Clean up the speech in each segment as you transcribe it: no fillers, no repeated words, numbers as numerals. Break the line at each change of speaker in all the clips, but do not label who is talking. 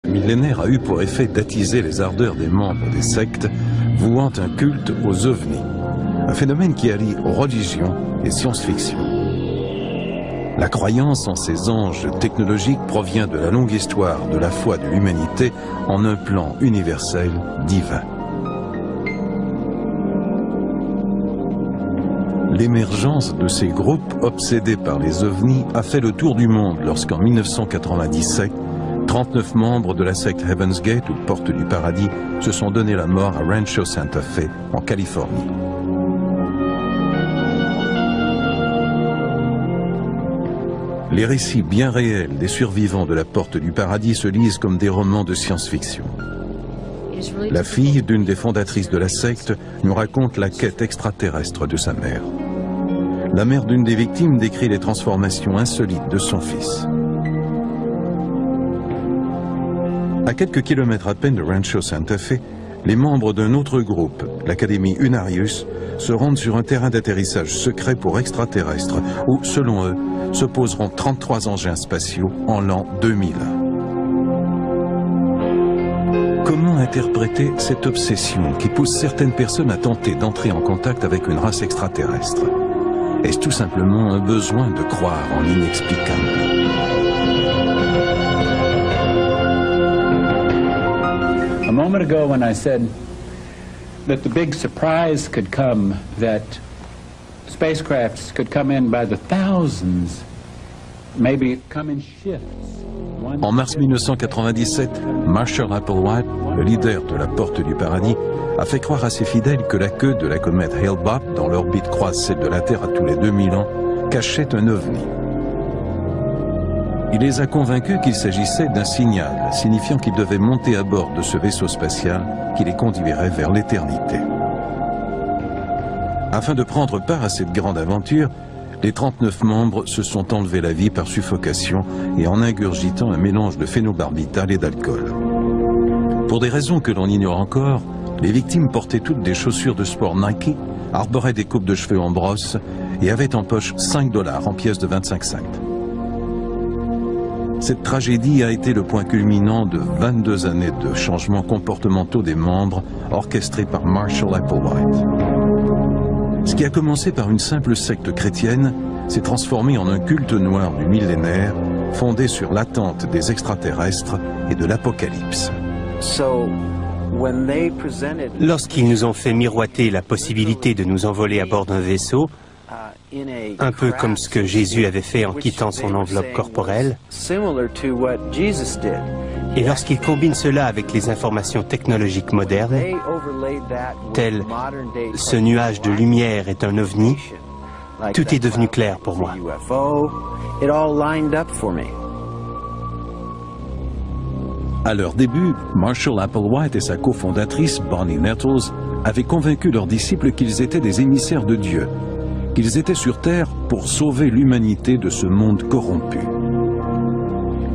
millénaire a eu pour effet d'attiser les ardeurs des membres des sectes vouant un culte aux ovnis, un phénomène qui allie religion et science-fiction. La croyance en ces anges technologiques provient de la longue histoire de la foi de l'humanité en un plan universel divin. L'émergence de ces groupes obsédés par les ovnis a fait le tour du monde lorsqu'en 1997, 39 membres de la secte Heaven's Gate, ou Porte du Paradis, se sont donné la mort à Rancho Santa Fe, en Californie. Les récits bien réels des survivants de la Porte du Paradis se lisent comme des romans de science-fiction. La fille d'une des fondatrices de la secte nous raconte la quête extraterrestre de sa mère. La mère d'une des victimes décrit les transformations insolites de son fils. À quelques kilomètres à peine de Rancho Santa Fe, les membres d'un autre groupe, l'Académie Unarius, se rendent sur un terrain d'atterrissage secret pour extraterrestres où, selon eux, se poseront 33 engins spatiaux en l'an 2001. Comment interpréter cette obsession qui pousse certaines personnes à tenter d'entrer en contact avec une race extraterrestre? Est-ce tout simplement un besoin de croire en l'inexplicable?
A moment ago when I said that the big surprise could come, that spacecrafts could come in by the thousands, maybe come in shifts.
En mars 1997, Marshall Applewhite, le leader de la Porte du Paradis, a fait croire à ses fidèles que la queue de la comète Hale-Bopp, dont l'orbite croise celle de la Terre à tous les 2000 ans, cachait un ovni. Il les a convaincus qu'il s'agissait d'un signal, signifiant qu'ils devaient monter à bord de ce vaisseau spatial qui les conduirait vers l'éternité. Afin de prendre part à cette grande aventure, les 39 membres se sont enlevés la vie par suffocation et en ingurgitant un mélange de phénobarbital et d'alcool. Pour des raisons que l'on ignore encore, les victimes portaient toutes des chaussures de sport Nike, arboraient des coupes de cheveux en brosse et avaient en poche 5 $ en pièces de 25 cents. Cette tragédie a été le point culminant de 22 années de changements comportementaux des membres orchestrés par Marshall Applewhite. Ce qui a commencé par une simple secte chrétienne s'est transformé en un culte noir du millénaire fondé sur l'attente des extraterrestres et de l'apocalypse.
Lorsqu'ils nous ont fait miroiter la possibilité de nous envoler à bord d'un vaisseau, un peu comme ce que Jésus avait fait en quittant son enveloppe corporelle, et lorsqu'ils combinent cela avec les informations technologiques modernes, telles « ce nuage de lumière est un ovni », tout est devenu clair pour moi.
À leur début, Marshall Applewhite et sa cofondatrice Bonnie Nettles avaient convaincu leurs disciples qu'ils étaient des émissaires de Dieu, qu'ils étaient sur Terre pour sauver l'humanité de ce monde corrompu.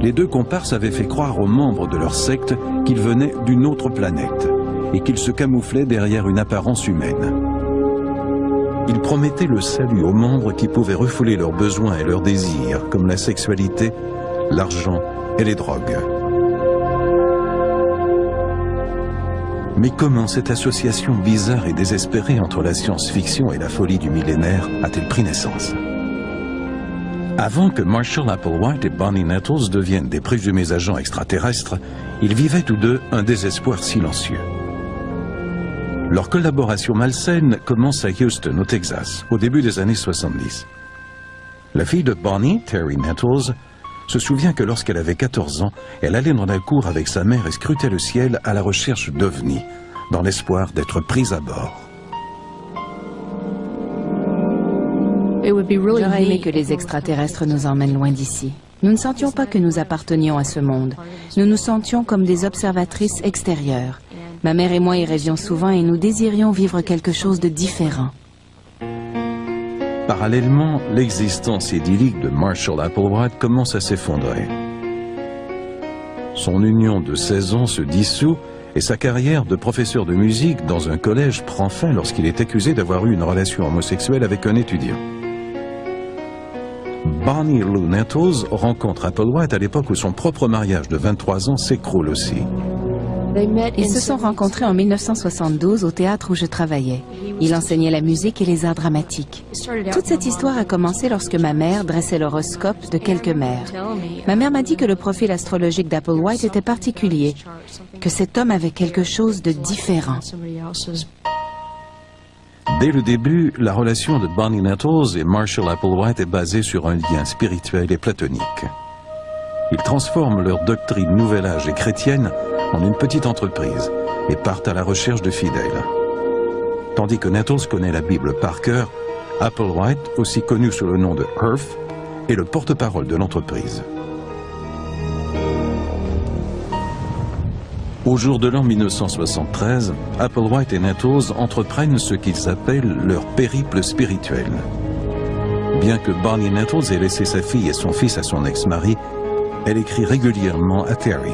Les deux comparses avaient fait croire aux membres de leur secte qu'ils venaient d'une autre planète et qu'ils se camouflaient derrière une apparence humaine. Ils promettaient le salut aux membres qui pouvaient refouler leurs besoins et leurs désirs, comme la sexualité, l'argent et les drogues. Mais comment cette association bizarre et désespérée entre la science-fiction et la folie du millénaire a-t-elle pris naissance? Avant que Marshall Applewhite et Bonnie Nettles deviennent des présumés agents extraterrestres, ils vivaient tous deux un désespoir silencieux. Leur collaboration malsaine commence à Houston, au Texas, au début des années 70. La fille de Bonnie, Terry Nettles, se souvient que lorsqu'elle avait 14 ans, elle allait dans la cour avec sa mère et scrutait le ciel à la recherche d'ovnis, dans l'espoir d'être prise à bord.
J'aurais aimé que les extraterrestres nous emmènent loin d'ici. Nous ne sentions pas que nous appartenions à ce monde. Nous nous sentions comme des observatrices extérieures. Ma mère et moi y rêvions souvent et nous désirions vivre quelque chose de différent.
Parallèlement, l'existence idyllique de Marshall Applewhite commence à s'effondrer. Son union de 16 ans se dissout et sa carrière de professeur de musique dans un collège prend fin lorsqu'il est accusé d'avoir eu une relation homosexuelle avec un étudiant. Bonnie Lou Nettles rencontre Applewhite à l'époque où son propre mariage de 23 ans s'écroule aussi.
Ils se sont rencontrés en 1972 au théâtre où je travaillais. Il enseignait la musique et les arts dramatiques. Toute cette histoire a commencé lorsque ma mère dressait l'horoscope de quelques mères. Ma mère m'a dit que le profil astrologique d'Applewhite était particulier, que cet homme avait quelque chose de différent.
Dès le début, la relation de Bonnie Nettles et Marshall Applewhite est basée sur un lien spirituel et platonique. Ils transforment leur doctrine Nouvel Âge et chrétienne en une petite entreprise et partent à la recherche de fidèles. Tandis que Nettles connaît la Bible par cœur, Applewhite, aussi connu sous le nom de Earth, est le porte-parole de l'entreprise. Au jour de l'an 1973, Applewhite et Nettles entreprennent ce qu'ils appellent leur périple spirituel. Bien que Bonnie Nettles ait laissé sa fille et son fils à son ex-mari, elle écrit régulièrement à Terry.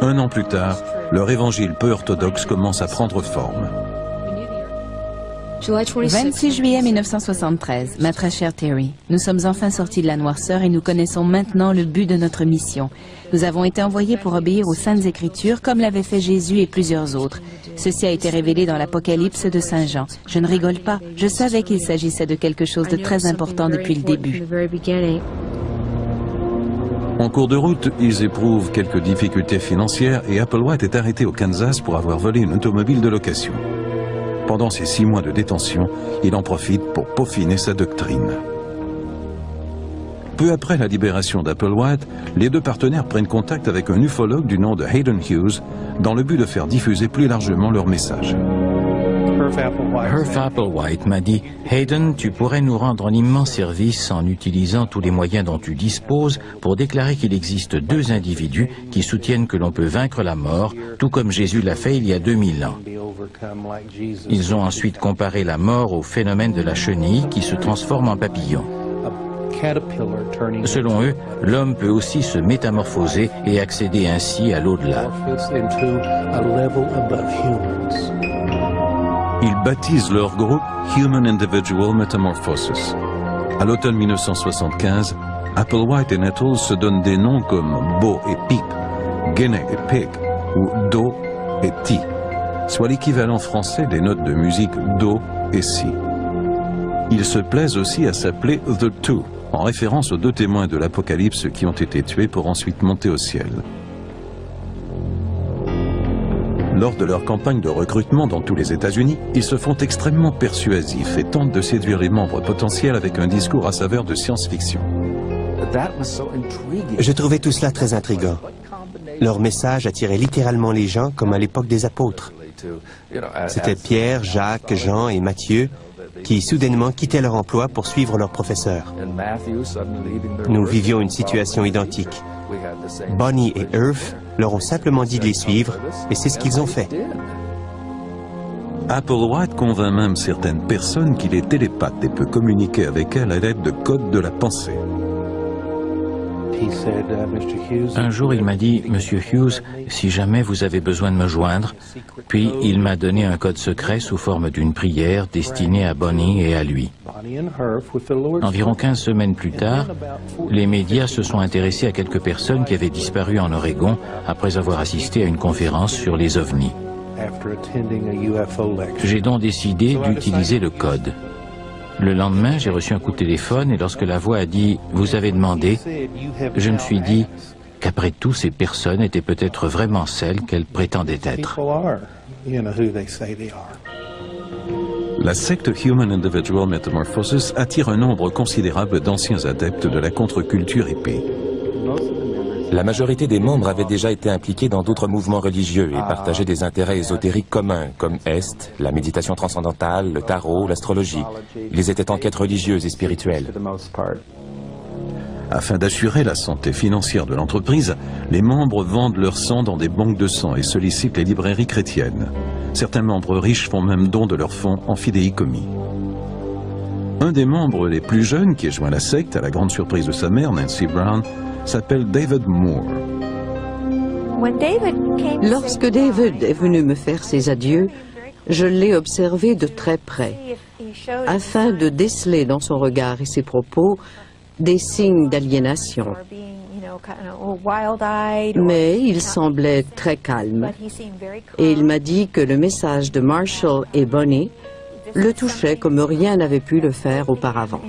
Un an plus tard, leur évangile peu orthodoxe commence à prendre forme.
26 juillet 1973, ma très chère Terry, nous sommes enfin sortis de la noirceur et nous connaissons maintenant le but de notre mission. Nous avons été envoyés pour obéir aux Saintes Écritures comme l'avaient fait Jésus et plusieurs autres. Ceci a été révélé dans l'Apocalypse de Saint Jean. Je ne rigole pas, je savais qu'il s'agissait de quelque chose de très important depuis le début.
En cours de route, ils éprouvent quelques difficultés financières et Applewhite est arrêté au Kansas pour avoir volé une automobile de location. Pendant ces 6 mois de détention, il en profite pour peaufiner sa doctrine. Peu après la libération d'Applewhite, les deux partenaires prennent contact avec un ufologue du nom de Hayden Hughes dans le but de faire diffuser plus largement leur message.
Herf Applewhite m'a dit « Hayden, tu pourrais nous rendre un immense service en utilisant tous les moyens dont tu disposes pour déclarer qu'il existe 2 individus qui soutiennent que l'on peut vaincre la mort, tout comme Jésus l'a fait il y a 2000 ans. » Ils ont ensuite comparé la mort au phénomène de la chenille qui se transforme en papillon. Selon eux, l'homme peut aussi se métamorphoser et accéder ainsi à l'au-delà.
Ils baptisent leur groupe Human Individual Metamorphosis. À l'automne 1975, Applewhite et Nettles se donnent des noms comme Bo et Peep, Guinée et Pig, ou Do et Ti, soit l'équivalent français des notes de musique Do et Si. Ils se plaisent aussi à s'appeler The Two, en référence aux 2 témoins de l'Apocalypse qui ont été tués pour ensuite monter au ciel. Lors de leur campagne de recrutement dans tous les États-Unis, ils se font extrêmement persuasifs et tentent de séduire les membres potentiels avec un discours à saveur de science-fiction.
Je trouvais tout cela très intriguant. Leur message attirait littéralement les gens comme à l'époque des apôtres. C'était Pierre, Jacques, Jean et Matthieu qui soudainement quittaient leur emploi pour suivre leur professeur. Nous vivions une situation identique. Bonnie et Earth leur ont simplement dit de les suivre, et c'est ce qu'ils ont fait.
Applewhite convainc même certaines personnes qu'il est télépathe et peut communiquer avec elles à l'aide de codes de la pensée.
Un jour, il m'a dit « Monsieur Hughes, si jamais vous avez besoin de me joindre », puis il m'a donné un code secret sous forme d'une prière destinée à Bonnie et à lui. Environ 15 semaines plus tard, les médias se sont intéressés à quelques personnes qui avaient disparu en Oregon après avoir assisté à une conférence sur les ovnis. J'ai donc décidé d'utiliser le code. Le lendemain, j'ai reçu un coup de téléphone et lorsque la voix a dit « Vous avez demandé », je me suis dit qu'après tout, ces personnes étaient peut-être vraiment celles qu'elles prétendaient être.
La secte Human Individual Metamorphosis attire un nombre considérable d'anciens adeptes de la contre-culture hippie.
La majorité des membres avaient déjà été impliqués dans d'autres mouvements religieux et partageaient des intérêts ésotériques communs, comme Est, la méditation transcendantale, le tarot, l'astrologie. Ils étaient en quête religieuse et spirituelle.
Afin d'assurer la santé financière de l'entreprise, les membres vendent leur sang dans des banques de sang et sollicitent les librairies chrétiennes. Certains membres riches font même don de leurs fonds en fidéicommis. Un des membres les plus jeunes qui a joint la secte, à la grande surprise de sa mère, Nancy Brown, s'appelle David Moore.
Lorsque David est venu me faire ses adieux, Je l'ai observé de très près, afin de déceler dans son regard et ses propos des signes d'aliénation. Mais il semblait très calme, et il m'a dit que le message de Marshall et Bonnie le touchait comme rien n'avait pu le faire auparavant.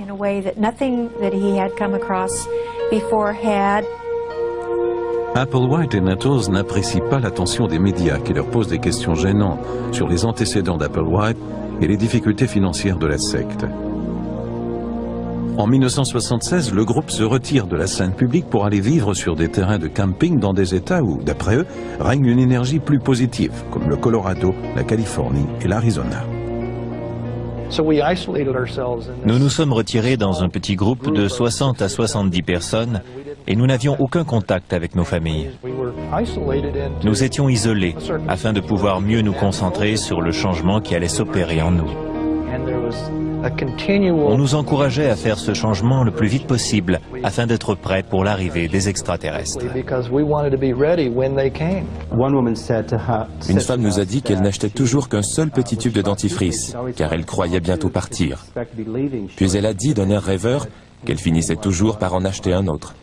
Applewhite et Nettles n'apprécient pas l'attention des médias qui leur posent des questions gênantes sur les antécédents d'Applewhite et les difficultés financières de la secte. En 1976, le groupe se retire de la scène publique pour aller vivre sur des terrains de camping dans des États où, d'après eux, règne une énergie plus positive, comme le Colorado, la Californie et l'Arizona.
Nous nous sommes retirés dans un petit groupe de 60 à 70 personnes et nous n'avions aucun contact avec nos familles. Nous étions isolés afin de pouvoir mieux nous concentrer sur le changement qui allait s'opérer en nous. On nous encourageait à faire ce changement le plus vite possible afin d'être prêts pour l'arrivée des extraterrestres.
Une femme nous a dit qu'elle n'achetait toujours qu'un seul petit tube de dentifrice, car elle croyait bientôt partir. Puis elle a dit d'un air rêveur qu'elle finissait toujours par en acheter un autre.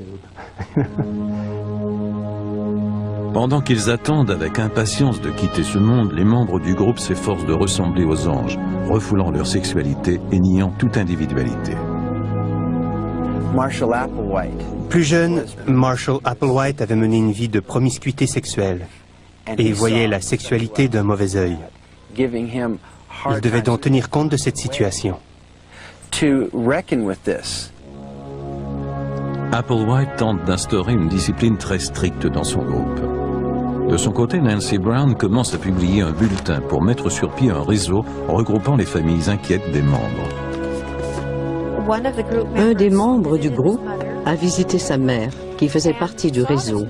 Pendant qu'ils attendent avec impatience de quitter ce monde, les membres du groupe s'efforcent de ressembler aux anges, refoulant leur sexualité et niant toute individualité.
Plus jeune, Marshall Applewhite avait mené une vie de promiscuité sexuelle et voyait la sexualité d'un mauvais œil. Il devait donc tenir compte de cette situation.
Applewhite tente d'instaurer une discipline très stricte dans son groupe. De son côté, Nancy Brown commence à publier un bulletin pour mettre sur pied un réseau regroupant les familles inquiètes des membres.
Un des membres du groupe a visité sa mère, qui faisait partie du réseau.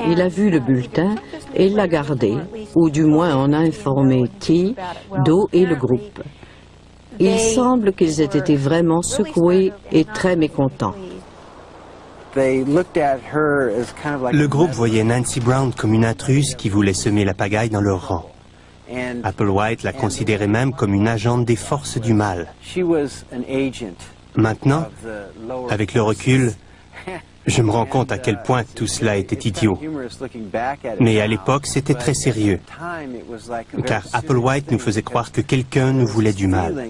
Il a vu le bulletin et l'a gardé, ou du moins en a informé T, Do et le groupe. Il semble qu'ils aient été vraiment secoués et très mécontents.
Le groupe voyait Nancy Brown comme une intruse qui voulait semer la pagaille dans leur rang. Applewhite la considérait même comme une agente des forces du mal. Maintenant, avec le recul, je me rends compte à quel point tout cela était idiot. Mais à l'époque, c'était très sérieux, car Applewhite nous faisait croire que quelqu'un nous voulait du mal.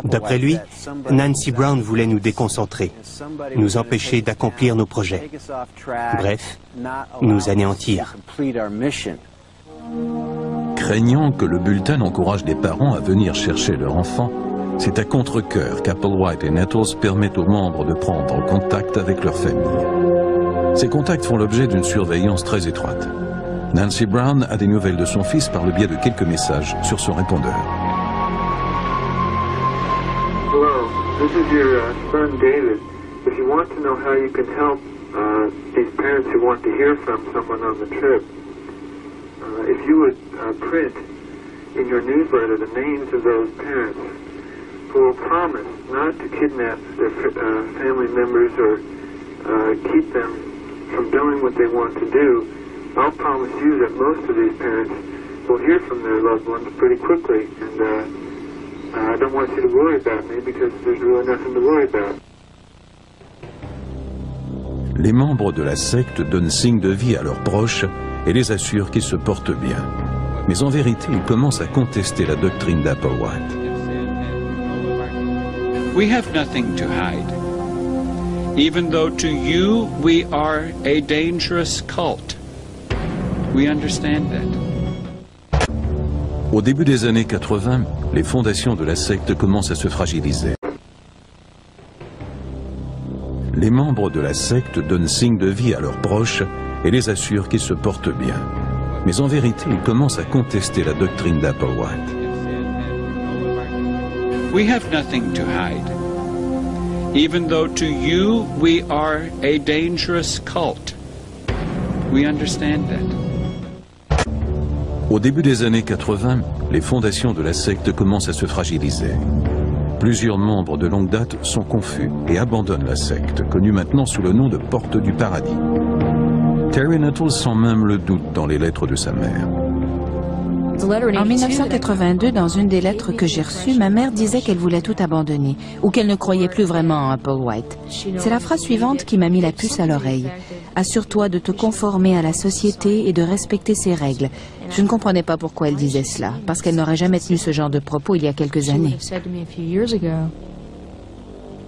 D'après lui, Nancy Brown voulait nous déconcentrer, nous empêcher d'accomplir nos projets. Bref, nous anéantir.
Craignant que le bulletin encourage les parents à venir chercher leur enfant, c'est à contre-cœur qu'Applewhite et Nettles permettent aux membres de prendre contact avec leur famille. Ces contacts font l'objet d'une surveillance très étroite. Nancy Brown a des nouvelles de son fils par le biais de quelques messages sur son répondeur.
This is your son David. If you want to know how you can help these parents who want to hear from someone on the trip, if you would print in your newsletter the names of those parents who will promise not to kidnap their family members or keep them from doing what they want to do, I'll promise you that most of these parents will hear from their loved ones pretty quickly, and I don't want you to worry about me because there's really nothing to worry about.
Les membres de la secte donnent signe de vie à leurs proches et les assurent qu'ils se portent bien. Mais en vérité, ils commencent à contester la doctrine d'Applewhite.
We have nothing to hide. Even though to you we are a dangerous cult. We understand that.
Au début des années 80, les fondations de la secte commencent à se fragiliser. Les membres de la secte donnent signe de vie à leurs proches et les assurent qu'ils se portent bien. Mais en vérité, ils commencent à contester la doctrine d'Applewhite.
We have nothing to hide. Even though to you we are a dangerous cult. We understand that.
Au début des années 80, les fondations de la secte commencent à se fragiliser. Plusieurs membres de longue date sont confus et abandonnent la secte, connue maintenant sous le nom de Porte du Paradis. Terry Nettles sent même le doute dans les lettres de sa mère.
En 1982, dans une des lettres que j'ai reçues, ma mère disait qu'elle voulait tout abandonner, ou qu'elle ne croyait plus vraiment en Applewhite. C'est la phrase suivante qui m'a mis la puce à l'oreille. « Assure-toi de te conformer à la société et de respecter ses règles. » Je ne comprenais pas pourquoi elle disait cela, parce qu'elle n'aurait jamais tenu ce genre de propos il y a quelques années.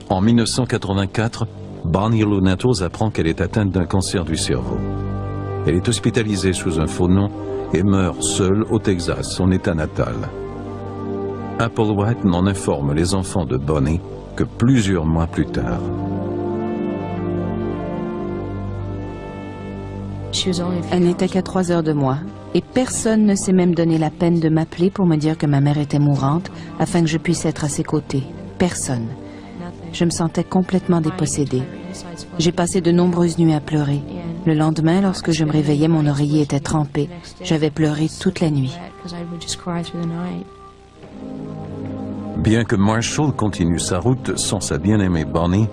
En 1984, Bonnie Lou Nettles apprend qu'elle est atteinte d'un cancer du cerveau. Elle est hospitalisée sous un faux nom et meurt seule au Texas, son état natal. Applewhite n'en informe les enfants de Bonnie que plusieurs mois plus tard.
Elle n'était qu'à 3 heures de moi, et personne ne s'est même donné la peine de m'appeler pour me dire que ma mère était mourante, afin que je puisse être à ses côtés. Personne. Je me sentais complètement dépossédée. J'ai passé de nombreuses nuits à pleurer. Le lendemain, lorsque je me réveillais, mon oreiller était trempé. J'avais pleuré toute la nuit.
Bien que Marshall continue sa route sans sa bien-aimée Bonnie,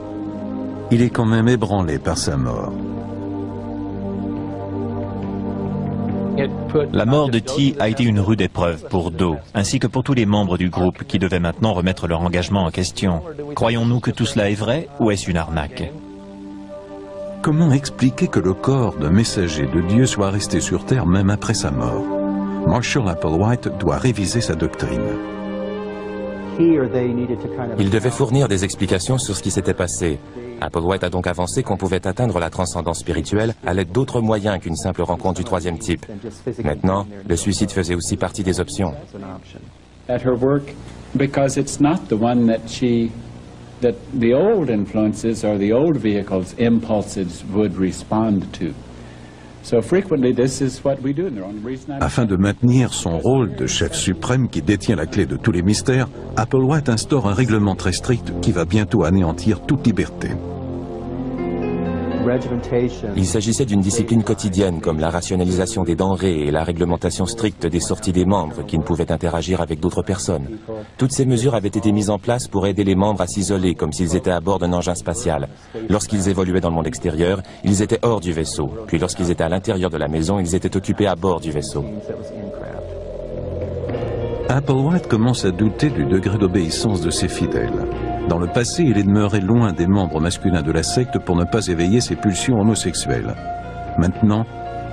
il est quand même ébranlé par sa mort.
La mort de T a été une rude épreuve pour Doe, ainsi que pour tous les membres du groupe qui devaient maintenant remettre leur engagement en question. Croyons-nous que tout cela est vrai ou est-ce une arnaque?
Comment expliquer que le corps d'un messager de Dieu soit resté sur Terre même après sa mort? Marshall Applewhite doit réviser sa doctrine.
Il devait fournir des explications sur ce qui s'était passé. Applewhite a donc avancé qu'on pouvait atteindre la transcendance spirituelle à l'aide d'autres moyens qu'une simple rencontre du troisième type. Maintenant, le suicide faisait aussi partie des options.
At her work, because it's not the one that the old influences or the old vehicles impulses would respond to. So frequently this is what we do. And the only reason
Afin de maintenir son rôle de chef suprême qui détient la clé de tous les mystères, Applewhite instaure un règlement très strict qui va bientôt anéantir toute liberté.
Il s'agissait d'une discipline quotidienne comme la rationalisation des denrées et la réglementation stricte des sorties des membres qui ne pouvaient interagir avec d'autres personnes. Toutes ces mesures avaient été mises en place pour aider les membres à s'isoler comme s'ils étaient à bord d'un engin spatial. Lorsqu'ils évoluaient dans le monde extérieur, ils étaient hors du vaisseau. Puis lorsqu'ils étaient à l'intérieur de la maison, ils étaient occupés à bord du vaisseau.
Applewhite commence à douter du degré d'obéissance de ses fidèles. Dans le passé, il est demeuré loin des membres masculins de la secte pour ne pas éveiller ses pulsions homosexuelles. Maintenant,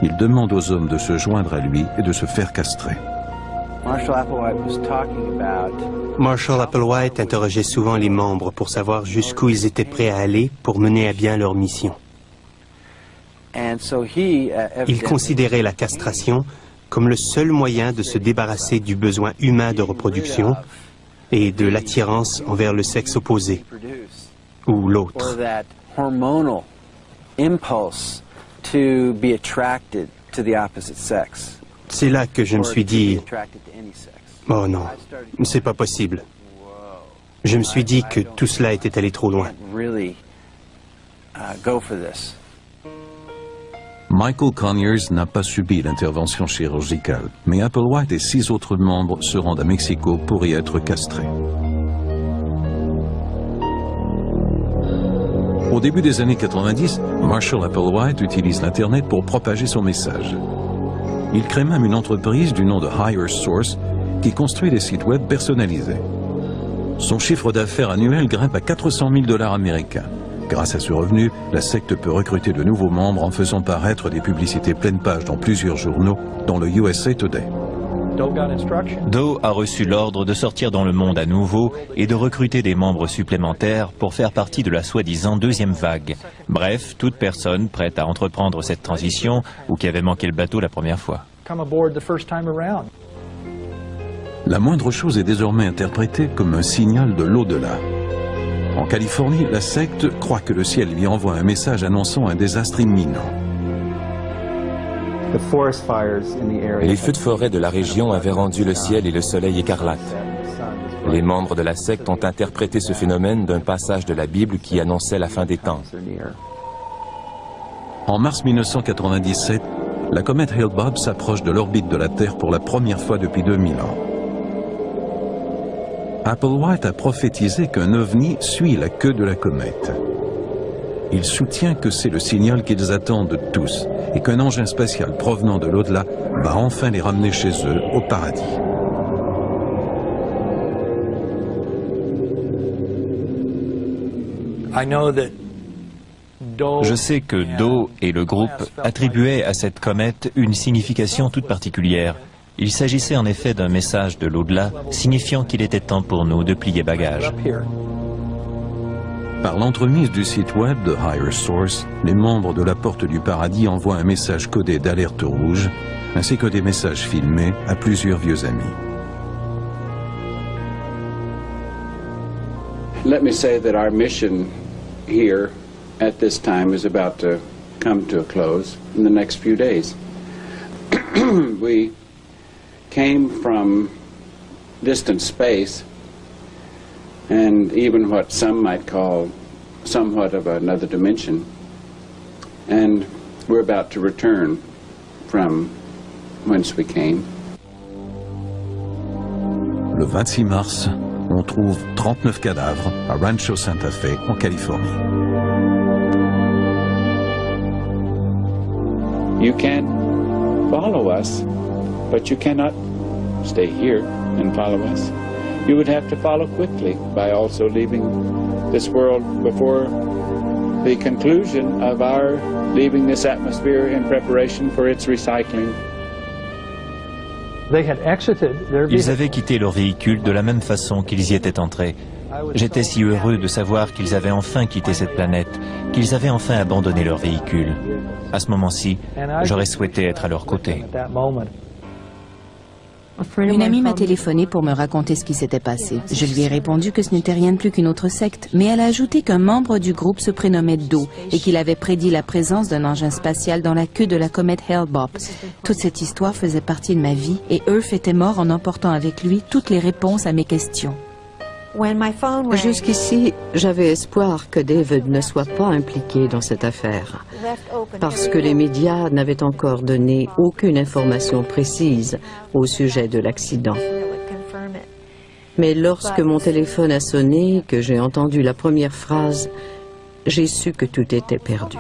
il demande aux hommes de se joindre à lui et de se faire castrer.
Marshall Applewhite interrogeait souvent les membres pour savoir jusqu'où ils étaient prêts à aller pour mener à bien leur mission. Il considérait la castration comme le seul moyen de se débarrasser du besoin humain de reproduction et de l'attirance envers le sexe opposé ou l'autre. C'est là que je me suis dit, oh non, c'est pas possible. Je me suis dit que tout cela était allé trop loin.
Michael Conyers n'a pas subi l'intervention chirurgicale, mais Applewhite et 6 autres membres se rendent à Mexico pour y être castrés. Au début des années 90, Marshall Applewhite utilise l'Internet pour propager son message. Il crée même une entreprise du nom de Higher Source qui construit des sites web personnalisés. Son chiffre d'affaires annuel grimpe à 400 000 $ américains. Grâce à ce revenu, la secte peut recruter de nouveaux membres en faisant paraître des publicités pleine page dans plusieurs journaux, dont le USA Today.
Doe a reçu l'ordre de sortir dans le monde à nouveau et de recruter des membres supplémentaires pour faire partie de la soi-disant deuxième vague. Bref, toute personne prête à entreprendre cette transition ou qui avait manqué le bateau la première fois.
La moindre chose est désormais interprétée comme un signal de l'au-delà. En Californie, la secte croit que le ciel lui envoie un message annonçant un désastre imminent.
Les feux de forêt de la région avaient rendu le ciel et le soleil écarlates. Les membres de la secte ont interprété ce phénomène d'un passage de la Bible qui annonçait la fin des temps.
En mars 1997, la comète Hale-Bopp s'approche de l'orbite de la Terre pour la première fois depuis 2000 ans. Applewhite a prophétisé qu'un ovni suit la queue de la comète. Il soutient que c'est le signal qu'ils attendent tous et qu'un engin spatial provenant de l'au-delà va enfin les ramener chez eux au paradis.
Je sais que Doe et le groupe attribuaient à cette comète une signification toute particulière. Il s'agissait en effet d'un message de l'au-delà, signifiant qu'il était temps pour nous de plier bagages.
Par l'entremise du site web de Higher Source, les membres de la Porte du Paradis envoient un message codé d'alerte rouge, ainsi que des messages filmés à plusieurs vieux amis.
Let me say that our mission here at this time is about to come to a close in the next few days. We came from distant space and even what some might call somewhat of another dimension, and we're about to return from whence we came.
Le 26 mars, on trouve 39 cadavres à Rancho Santa Fe, en Californie.
You can follow us, but you cannot stay here and follow us. You would have to follow quickly by also leaving this world before the conclusion of our leaving this atmosphere in preparation for its recycling.
Ils avaient quitté leur véhicule de la même façon qu'ils y étaient entrés. J'étais si heureux de savoir qu'ils avaient enfin quitté cette planète, qu'ils avaient enfin abandonné leur véhicule. À ce moment-ci, j'aurais souhaité être à leur côté.
Une amie m'a téléphoné pour me raconter ce qui s'était passé. Je lui ai répondu que ce n'était rien de plus qu'une autre secte, mais elle a ajouté qu'un membre du groupe se prénommait Doe et qu'il avait prédit la présence d'un engin spatial dans la queue de la comète Hale-Bopp. Toute cette histoire faisait partie de ma vie et Earth était mort en emportant avec lui toutes les réponses à mes questions.
Jusqu'ici, j'avais espoir que David ne soit pas impliqué dans cette affaire, parce que les médias n'avaient encore donné aucune information précise au sujet de l'accident. Mais lorsque mon téléphone a sonné, que j'ai entendu la première phrase, j'ai su que tout était perdu.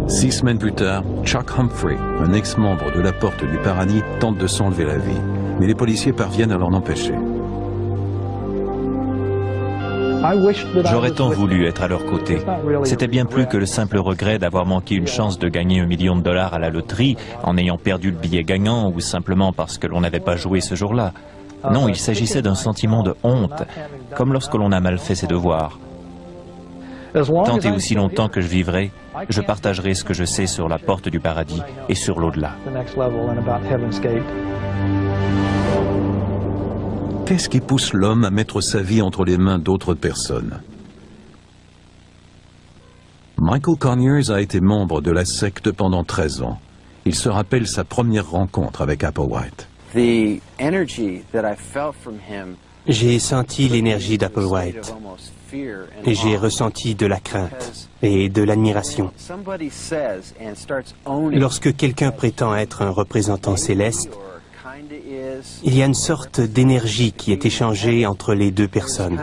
6 semaines plus tard, Chuck Humphrey, un ex-membre de la Porte du Paradis, tente de s'enlever la vie. Mais les policiers parviennent à l'en empêcher.
J'aurais tant voulu être à leur côté. C'était bien plus que le simple regret d'avoir manqué une chance de gagner $1 million à la loterie en ayant perdu le billet gagnant ou simplement parce que l'on n'avait pas joué ce jour-là. Non, il s'agissait d'un sentiment de honte, comme lorsque l'on a mal fait ses devoirs. Tant et aussi longtemps que je vivrai, je partagerai ce que je sais sur la Porte du Paradis et sur l'au-delà.
Qu'est-ce qui pousse l'homme à mettre sa vie entre les mains d'autres personnes? Michael Conyers a été membre de la secte pendant 13 ans. Il se rappelle sa première rencontre avec Applewhite.
J'ai senti l'énergie d'Applewhite et j'ai ressenti de la crainte et de l'admiration. Lorsque quelqu'un prétend être un représentant céleste, il y a une sorte d'énergie qui est échangée entre les deux personnes,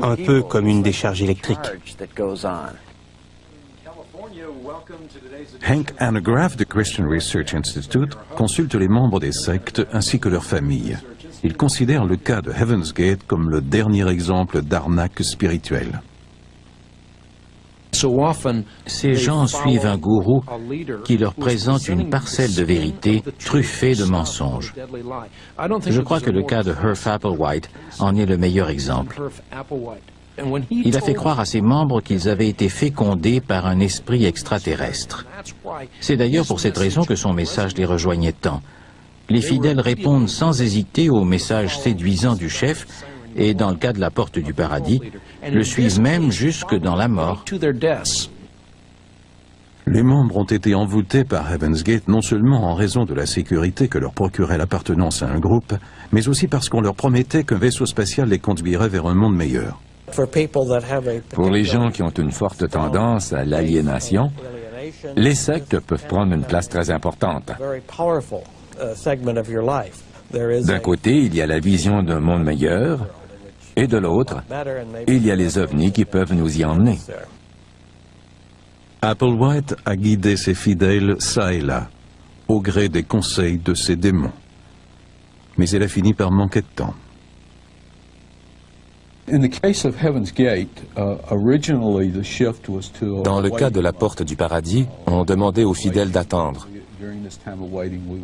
un peu comme une décharge électrique.
Hank Hanegraaff de Christian Research Institute consulte les membres des sectes ainsi que leurs familles. Il considère le cas de Heaven's Gate comme le dernier exemple d'arnaque spirituelle.
Ces gens suivent un gourou qui leur présente une parcelle de vérité truffée de mensonges. Je crois que le cas de Herff Applewhite en est le meilleur exemple. Il a fait croire à ses membres qu'ils avaient été fécondés par un esprit extraterrestre. C'est d'ailleurs pour cette raison que son message les rejoignait tant. Les fidèles répondent sans hésiter au message séduisant du chef et, dans le cas de la Porte du Paradis, le suivent même jusque dans la mort.
Les membres ont été envoûtés par Heaven's Gate non seulement en raison de la sécurité que leur procurait l'appartenance à un groupe, mais aussi parce qu'on leur promettait qu'un vaisseau spatial les conduirait vers un monde meilleur.
Pour les gens qui ont une forte tendance à l'aliénation, les sectes peuvent prendre une place très importante. D'un côté, il y a la vision d'un monde meilleur, et de l'autre, il y a les ovnis qui peuvent nous y emmener.
Applewhite a guidé ses fidèles ça et là, au gré des conseils de ses démons. Mais elle a fini par manquer de temps.
Dans le cas de la porte du paradis, on demandait aux fidèles d'attendre.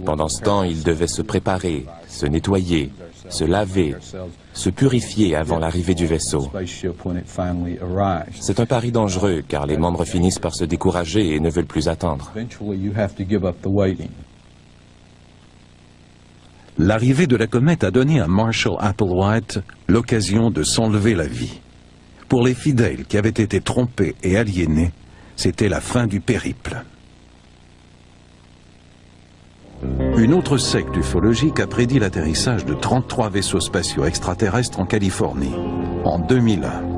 Pendant ce temps, ils devaient se préparer, se nettoyer, se laver, se purifier avant l'arrivée du vaisseau. C'est un pari dangereux car les membres finissent par se décourager et ne veulent plus attendre.
L'arrivée de la comète a donné à Marshall Applewhite l'occasion de s'enlever la vie. Pour les fidèles qui avaient été trompés et aliénés, c'était la fin du périple. Une autre secte ufologique a prédit l'atterrissage de 33 vaisseaux spatiaux extraterrestres en Californie, en 2001.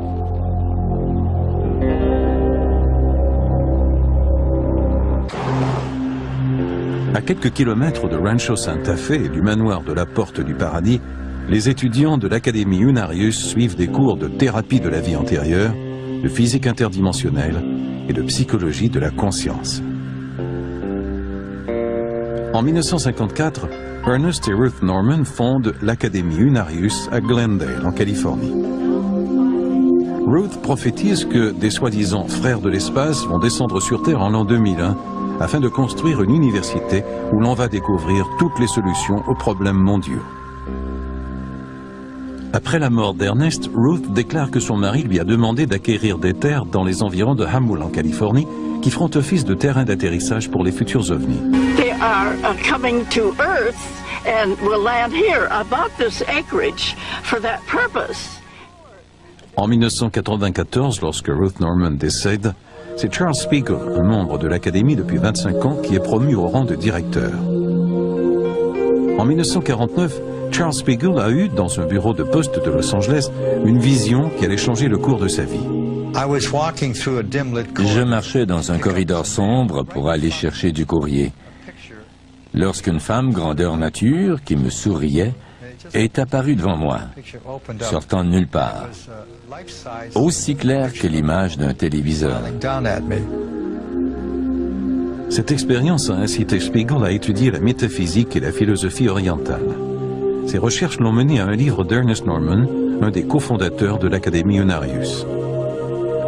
À quelques kilomètres de Rancho Santa Fe et du manoir de la Porte du Paradis, les étudiants de l'Académie Unarius suivent des cours de thérapie de la vie antérieure, de physique interdimensionnelle et de psychologie de la conscience. En 1954, Ernest et Ruth Norman fondent l'Académie Unarius à Glendale, en Californie. Ruth prophétise que des soi-disant frères de l'espace vont descendre sur Terre en l'an 2001 afin de construire une université où l'on va découvrir toutes les solutions aux problèmes mondiaux. Après la mort d'Ernest, Ruth déclare que son mari lui a demandé d'acquérir des terres dans les environs de Hamul en Californie qui feront office de terrain d'atterrissage pour les futurs ovnis.
They are coming to Earth and will land here. I bought this acreage for that purpose.
En 1994, lorsque Ruth Norman décède, c'est Charles Spiegel, un membre de l'Académie depuis 25 ans, qui est promu au rang de directeur. En 1949, Charles Spiegel a eu, dans un bureau de poste de Los Angeles, une vision qui allait changer le cours de sa vie.
Je marchais dans un corridor sombre pour aller chercher du courrier, lorsqu'une femme grandeur nature, qui me souriait, est apparue devant moi, sortant de nulle part, aussi claire que l'image d'un téléviseur.
Cette expérience a incité Spiegel à étudier la métaphysique et la philosophie orientale. Ses recherches l'ont mené à un livre d'Ernest Norman, un des cofondateurs de l'Académie Unarius.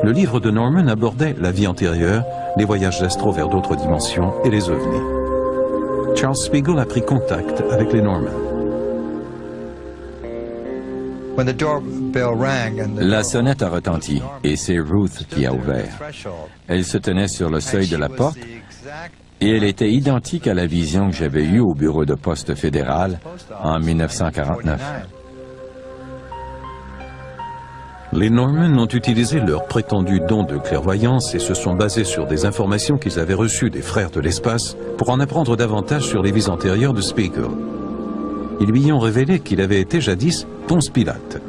Le livre de Norman abordait la vie antérieure, les voyages astraux vers d'autres dimensions et les ovnis. Charles Spiegel a pris contact avec les Norman.
La sonnette a retenti et c'est Ruth qui a ouvert. Elle se tenait sur le seuil de la porte et elle était identique à la vision que j'avais eue au bureau de poste fédéral en 1949.
Les Norman ont utilisé leur prétendu don de clairvoyance et se sont basés sur des informations qu'ils avaient reçues des frères de l'espace pour en apprendre davantage sur les vies antérieures de Spiegel. Ils lui ont révélé qu'il avait été jadis Ponce Pilate.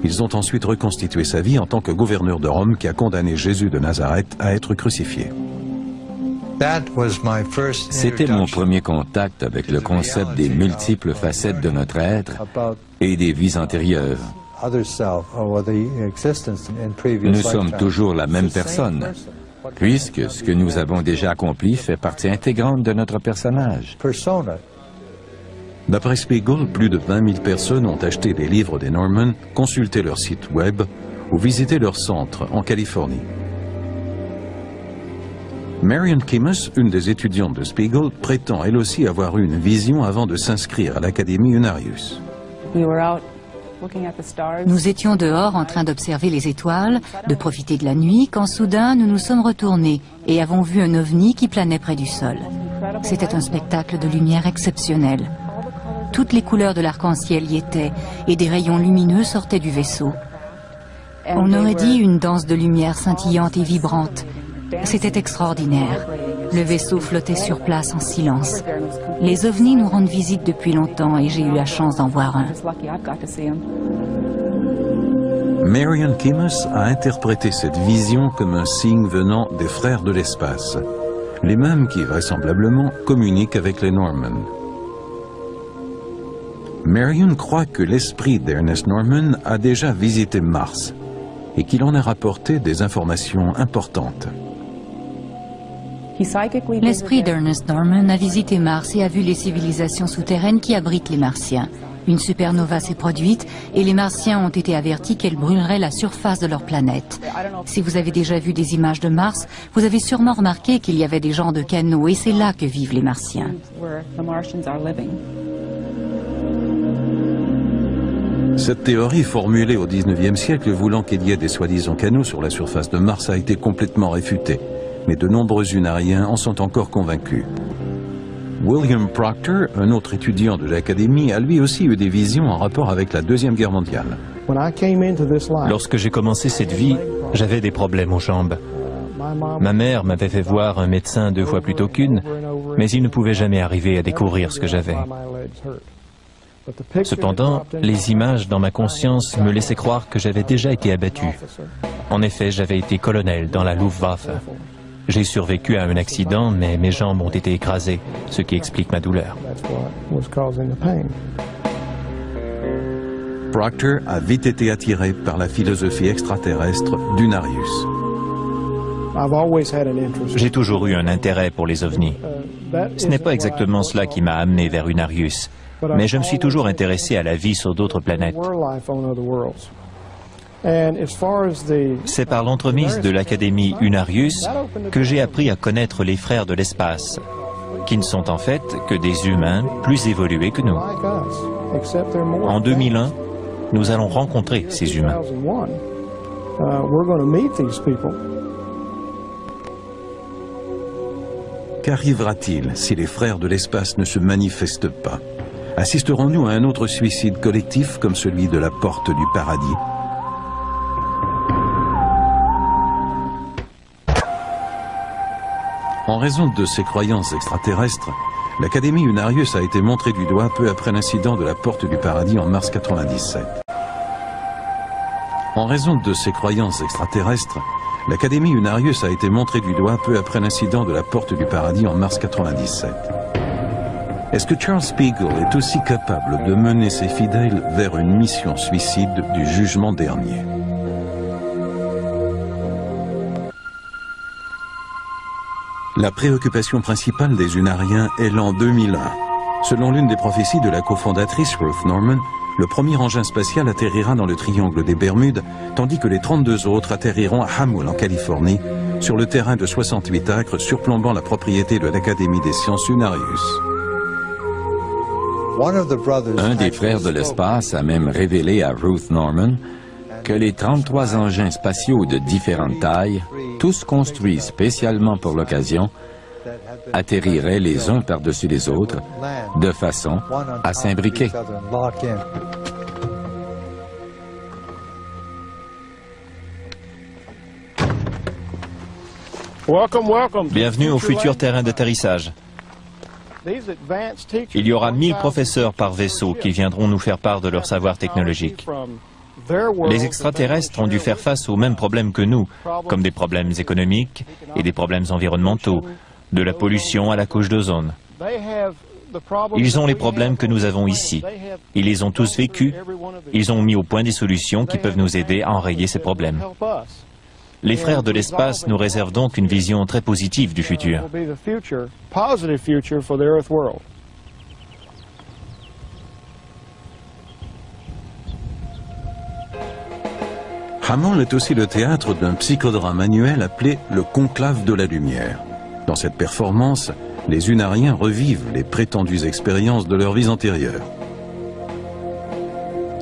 Ils ont ensuite reconstitué sa vie en tant que gouverneur de Rome qui a condamné Jésus de Nazareth à être crucifié.
C'était mon premier contact avec le concept des multiples facettes de notre être et des vies antérieures. Nous sommes toujours la même personne, puisque ce que nous avons déjà accompli fait partie intégrante de notre personnage.
D'après Spiegel, plus de 20 000 personnes ont acheté les livres des Norman, consulté leur site web ou visité leur centre en Californie. Marion Kimmus, une des étudiantes de Spiegel, prétend elle aussi avoir eu une vision avant de s'inscrire à l'Académie Unarius.
Nous étions dehors en train d'observer les étoiles, de profiter de la nuit, quand soudain nous nous sommes retournés et avons vu un ovni qui planait près du sol. C'était un spectacle de lumière exceptionnel. Toutes les couleurs de l'arc-en-ciel y étaient et des rayons lumineux sortaient du vaisseau. On aurait dit une danse de lumière scintillante et vibrante. C'était extraordinaire. Le vaisseau flottait sur place en silence. Les ovnis nous rendent visite depuis longtemps et j'ai eu la chance d'en voir un.
Marion Kimmus a interprété cette vision comme un signe venant des frères de l'espace, les mêmes qui, vraisemblablement, communiquent avec les Norman. Marion croit que l'esprit d'Ernest Norman a déjà visité Mars et qu'il en a rapporté des informations importantes.
L'esprit d'Ernest Norman a visité Mars et a vu les civilisations souterraines qui abritent les Martiens. Une supernova s'est produite et les Martiens ont été avertis qu'elle brûlerait la surface de leur planète. Si vous avez déjà vu des images de Mars, vous avez sûrement remarqué qu'il y avait des genres de canaux et c'est là que vivent les Martiens.
Cette théorie formulée au XIXe siècle voulant qu'il y ait des soi-disant canaux sur la surface de Mars a été complètement réfutée, mais de nombreux unariens en sont encore convaincus. William Proctor, un autre étudiant de l'Académie, a lui aussi eu des visions en rapport avec la Deuxième Guerre mondiale.
Lorsque j'ai commencé cette vie, j'avais des problèmes aux jambes. Ma mère m'avait fait voir un médecin 2 fois plus tôt qu'une, mais il ne pouvait jamais arriver à découvrir ce que j'avais. Cependant, les images dans ma conscience me laissaient croire que j'avais déjà été abattu. En effet, j'avais été colonel dans la Luftwaffe. J'ai survécu à un accident, mais mes jambes ont été écrasées, ce qui explique ma douleur.
Proctor a vite été attiré par la philosophie extraterrestre d'Unarius.
J'ai toujours eu un intérêt pour les ovnis. Ce n'est pas exactement cela qui m'a amené vers Unarius, mais je me suis toujours intéressé à la vie sur d'autres planètes. C'est par l'entremise de l'Académie Unarius que j'ai appris à connaître les frères de l'espace, qui ne sont en fait que des humains plus évolués que nous. En 2001, nous allons rencontrer ces humains.
Qu'arrivera-t-il si les frères de l'espace ne se manifestent pas? Assisterons-nous à un autre suicide collectif comme celui de la porte du paradis? En raison de ses croyances extraterrestres, l'Académie Unarius a été montrée du doigt peu après l'incident de la porte du paradis en mars 97. En raison de ses croyances extraterrestres, l'Académie Unarius a été montrée du doigt peu après l'incident de la porte du paradis en mars 97. Est-ce que Charles Spiegel est aussi capable de mener ses fidèles vers une mission suicide du jugement dernier? La préoccupation principale des Unariens est l'an 2001. Selon l'une des prophéties de la cofondatrice Ruth Norman, le premier engin spatial atterrira dans le triangle des Bermudes, tandis que les 32 autres atterriront à Hamul en Californie, sur le terrain de 68 acres surplombant la propriété de l'Académie des sciences Unarius.
Un des frères de l'espace a même révélé à Ruth Norman que les 33 engins spatiaux de différentes tailles, tous construits spécialement pour l'occasion, atterriraient les uns par-dessus les autres, de façon à s'imbriquer.
Bienvenue au futur terrain d'atterrissage. Il y aura 1000 professeurs par vaisseau qui viendront nous faire part de leur savoir technologique. Les extraterrestres ont dû faire face aux mêmes problèmes que nous, comme des problèmes économiques et des problèmes environnementaux, de la pollution à la couche d'ozone. Ils ont les problèmes que nous avons ici. Ils les ont tous vécus. Ils ont mis au point des solutions qui peuvent nous aider à enrayer ces problèmes. Les frères de l'espace nous réservent donc une vision très positive du futur.
Hamul est aussi le théâtre d'un psychodrame annuel appelé le Conclave de la Lumière. Dans cette performance, les Unariens revivent les prétendues expériences de leur vie antérieure.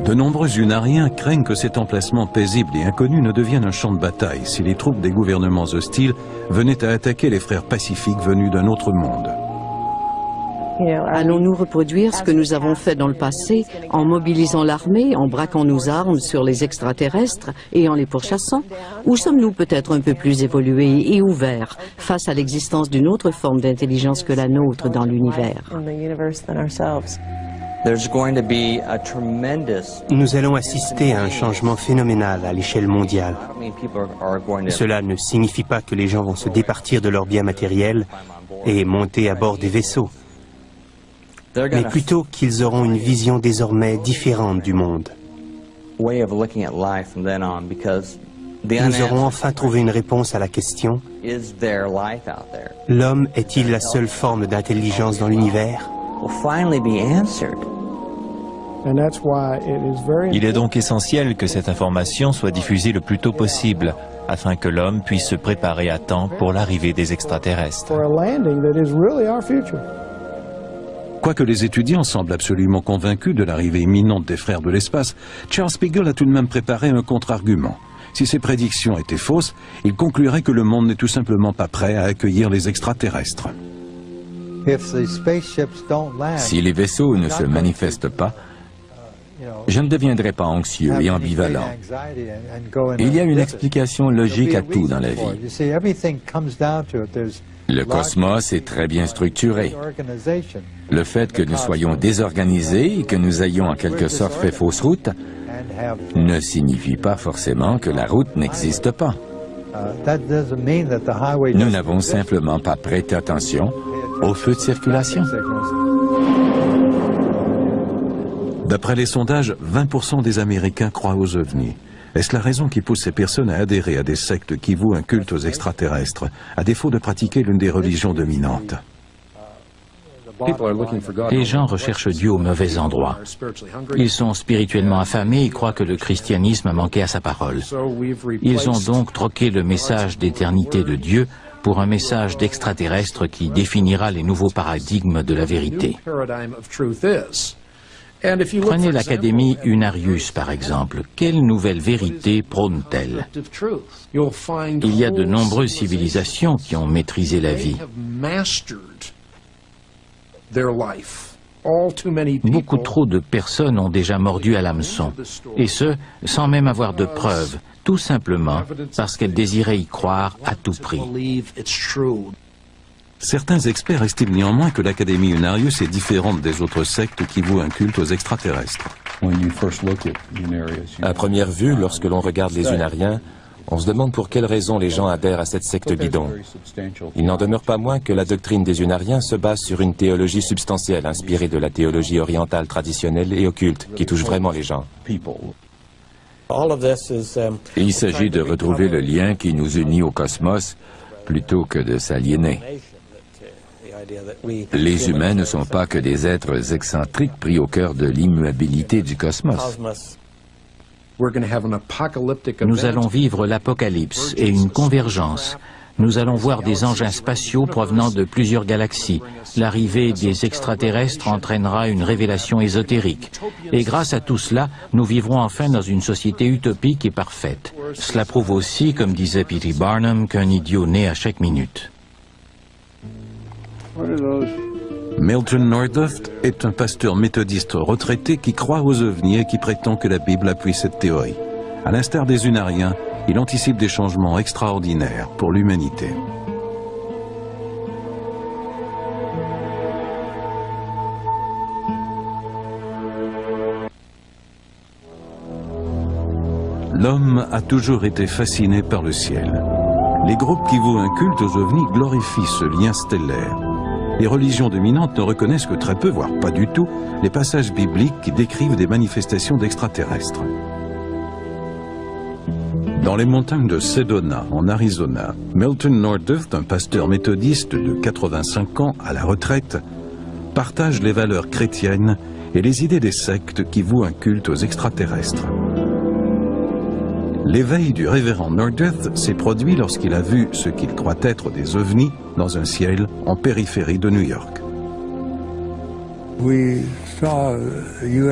De nombreux Unariens craignent que cet emplacement paisible et inconnu ne devienne un champ de bataille si les troupes des gouvernements hostiles venaient à attaquer les frères pacifiques venus d'un autre monde.
Allons-nous reproduire ce que nous avons fait dans le passé en mobilisant l'armée, en braquant nos armes sur les extraterrestres et en les pourchassant? Ou sommes-nous peut-être un peu plus évolués et ouverts face à l'existence d'une autre forme d'intelligence que la nôtre dans l'univers?
Nous allons assister à un changement phénoménal à l'échelle mondiale. Cela ne signifie pas que les gens vont se départir de leurs biens matériels et monter à bord des vaisseaux. mais plutôt qu'ils auront une vision désormais différente du monde. Nous aurons enfin trouvé une réponse à la question: l'homme est-il la seule forme d'intelligence dans l'univers?
Il est donc essentiel que cette information soit diffusée le plus tôt possible, afin que l'homme puisse se préparer à temps pour l'arrivée des extraterrestres.
Quoique les étudiants semblent absolument convaincus de l'arrivée imminente des frères de l'espace, Charles Spiegel a tout de même préparé un contre-argument. Si ces prédictions étaient fausses, il conclurait que le monde n'est tout simplement pas prêt à accueillir les extraterrestres.
Si les vaisseaux ne se manifestent pas, je ne deviendrai pas anxieux et ambivalent. Il y a une explication logique à tout dans la vie. Le cosmos est très bien structuré. Le fait que nous soyons désorganisés et que nous ayons en quelque sorte fait fausse route ne signifie pas forcément que la route n'existe pas. Nous n'avons simplement pas prêté attention au feu de circulation.
D'après les sondages, 20% des Américains croient aux ovnis. Est-ce la raison qui pousse ces personnes à adhérer à des sectes qui vouent un culte aux extraterrestres, à défaut de pratiquer l'une des religions dominantes?
Les gens recherchent Dieu au mauvais endroit. Ils sont spirituellement affamés et croient que le christianisme a manqué à sa parole. Ils ont donc troqué le message d'éternité de Dieu pour un message d'extraterrestre qui définira les nouveaux paradigmes de la vérité. Prenez l'Académie Unarius, par exemple. Quelle nouvelle vérité prône-t-elle? Il y a de nombreuses civilisations qui ont maîtrisé la vie. Beaucoup trop de personnes ont déjà mordu à l'hameçon, et ce, sans même avoir de preuves, tout simplement parce qu'elles désiraient y croire à tout prix.
Certains experts estiment néanmoins que l'Académie Unarius est différente des autres sectes qui vouent un culte aux extraterrestres.
À première vue, lorsque l'on regarde les Unariens, on se demande pour quelles raisons les gens adhèrent à cette secte bidon. Il n'en demeure pas moins que la doctrine des Unariens se base sur une théologie substantielle inspirée de la théologie orientale traditionnelle et occulte qui touche vraiment les gens.
Il s'agit de retrouver le lien qui nous unit au cosmos plutôt que de s'aliéner. Les humains ne sont pas que des êtres excentriques pris au cœur de l'immuabilité du cosmos.
Nous allons vivre l'apocalypse et une convergence. Nous allons voir des engins spatiaux provenant de plusieurs galaxies. L'arrivée des extraterrestres entraînera une révélation ésotérique. Et grâce à tout cela, nous vivrons enfin dans une société utopique et parfaite. Cela prouve aussi, comme disait P.T. Barnum, qu'un idiot naît à chaque minute.
Milton Nordoft est un pasteur méthodiste retraité qui croit aux ovnis et qui prétend que la Bible appuie cette théorie. À l'instar des Unariens, il anticipe des changements extraordinaires pour l'humanité. L'homme a toujours été fasciné par le ciel. Les groupes qui vouent un culte aux ovnis glorifient ce lien stellaire. Les religions dominantes ne reconnaissent que très peu, voire pas du tout, les passages bibliques qui décrivent des manifestations d'extraterrestres. Dans les montagnes de Sedona, en Arizona, Milton Nordoft, un pasteur méthodiste de 85 ans à la retraite, partage les valeurs chrétiennes et les idées des sectes qui vouent un culte aux extraterrestres. L'éveil du révérend Nordoft s'est produit lorsqu'il a vu ce qu'il croit être des ovnis dans un ciel en périphérie de New York.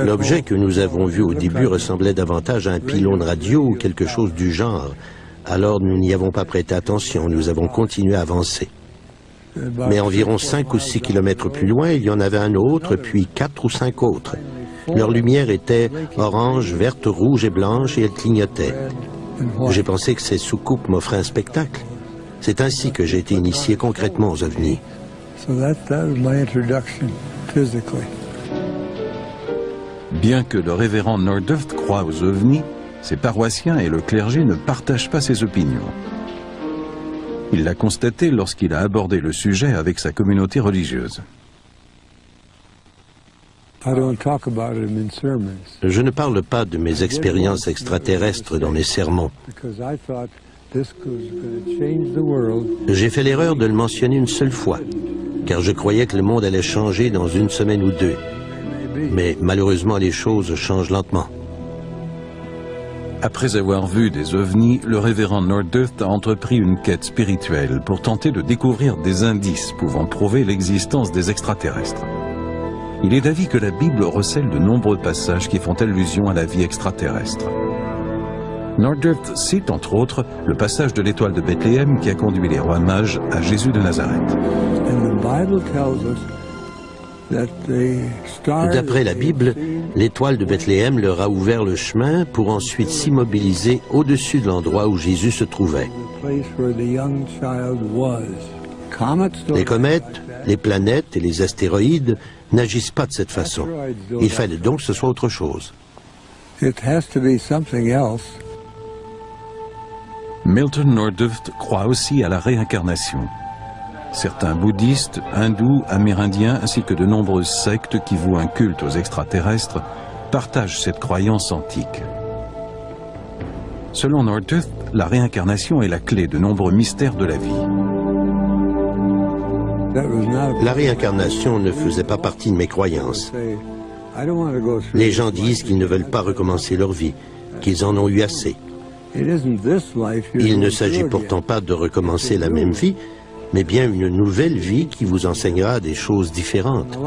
L'objet que nous avons vu au début ressemblait davantage à un pylône radio ou quelque chose du genre. Alors nous n'y avons pas prêté attention, nous avons continué à avancer. Mais environ 5 ou 6 kilomètres plus loin, il y en avait un autre, puis 4 ou 5 autres. Leur lumière était orange, verte, rouge et blanche et elle clignotait. J'ai pensé que ces soucoupes m'offraient un spectacle. C'est ainsi que j'ai été initié concrètement aux ovnis.
Bien que le révérend Nordoft croie aux ovnis, ses paroissiens et le clergé ne partagent pas ses opinions. Il l'a constaté lorsqu'il a abordé le sujet avec sa communauté religieuse.
Je ne parle pas de mes expériences extraterrestres dans mes sermons. J'ai fait l'erreur de le mentionner une seule fois, car je croyais que le monde allait changer dans une semaine ou deux. Mais malheureusement, les choses changent lentement.
Après avoir vu des ovnis, le révérend Norduth a entrepris une quête spirituelle pour tenter de découvrir des indices pouvant prouver l'existence des extraterrestres. Il est d'avis que la Bible recèle de nombreux passages qui font allusion à la vie extraterrestre. Norduth cite entre autres le passage de l'étoile de Bethléem qui a conduit les rois mages à Jésus de Nazareth.
D'après la Bible, l'étoile de Bethléem leur a ouvert le chemin pour ensuite s'immobiliser au-dessus de l'endroit où Jésus se trouvait. Les comètes, les planètes et les astéroïdes n'agissent pas de cette façon. Il fallait donc que ce soit autre chose.
Milton Norduth croit aussi à la réincarnation. Certains bouddhistes, hindous, amérindiens, ainsi que de nombreuses sectes qui vouent un culte aux extraterrestres, partagent cette croyance antique. Selon Norduth, la réincarnation est la clé de nombreux mystères de la vie.
La réincarnation ne faisait pas partie de mes croyances. Les gens disent qu'ils ne veulent pas recommencer leur vie, qu'ils en ont eu assez. Il ne s'agit pourtant pas de recommencer la même vie, mais bien une nouvelle vie qui vous enseignera des choses différentes.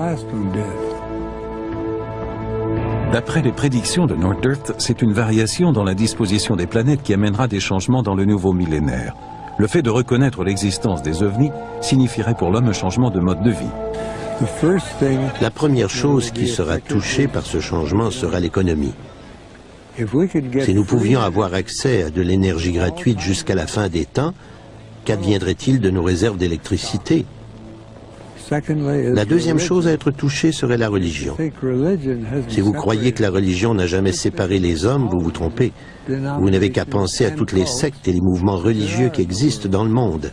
D'après les prédictions de Norduth, c'est une variation dans la disposition des planètes qui amènera des changements dans le nouveau millénaire. Le fait de reconnaître l'existence des ovnis signifierait pour l'homme un changement de mode de vie.
La première chose qui sera touchée par ce changement sera l'économie. Si nous pouvions avoir accès à de l'énergie gratuite jusqu'à la fin des temps, qu'adviendrait-il de nos réserves d'électricité? La deuxième chose à être touchée serait la religion. Si vous croyez que la religion n'a jamais séparé les hommes, vous vous trompez. Vous n'avez qu'à penser à toutes les sectes et les mouvements religieux qui existent dans le monde.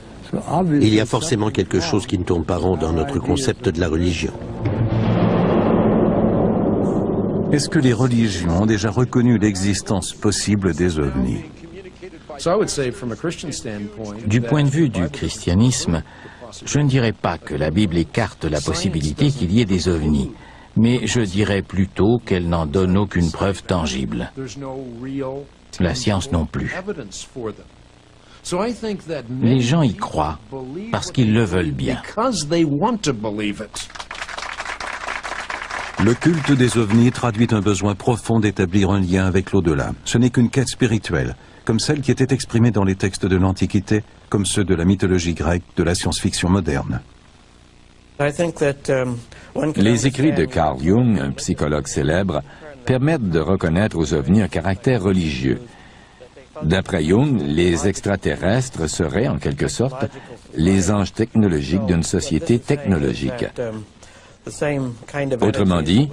Il y a forcément quelque chose qui ne tourne pas rond dans notre concept de la religion.
Est-ce que les religions ont déjà reconnu l'existence possible des ovnis?
Du point de vue du christianisme, je ne dirais pas que la Bible écarte la possibilité qu'il y ait des ovnis, mais je dirais plutôt qu'elle n'en donne aucune preuve tangible. La science non plus. Les gens y croient parce qu'ils le veulent bien.
Le culte des ovnis traduit un besoin profond d'établir un lien avec l'au-delà. Ce n'est qu'une quête spirituelle, comme celle qui était exprimée dans les textes de l'Antiquité, comme ceux de la mythologie grecque, de la science-fiction moderne.
Les écrits de Carl Jung, un psychologue célèbre, permettent de reconnaître aux ovnis un caractère religieux. D'après Jung, les extraterrestres seraient, en quelque sorte, les anges technologiques d'une société technologique. Autrement dit,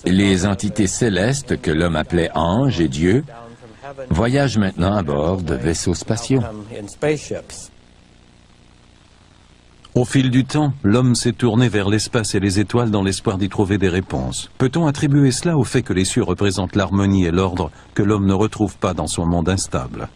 les entités célestes que l'homme appelait anges et dieux voyagent maintenant à bord de vaisseaux spatiaux.
Au fil du temps, l'homme s'est tourné vers l'espace et les étoiles dans l'espoir d'y trouver des réponses. Peut-on attribuer cela au fait que les cieux représentent l'harmonie et l'ordre que l'homme ne retrouve pas dans son monde instable ?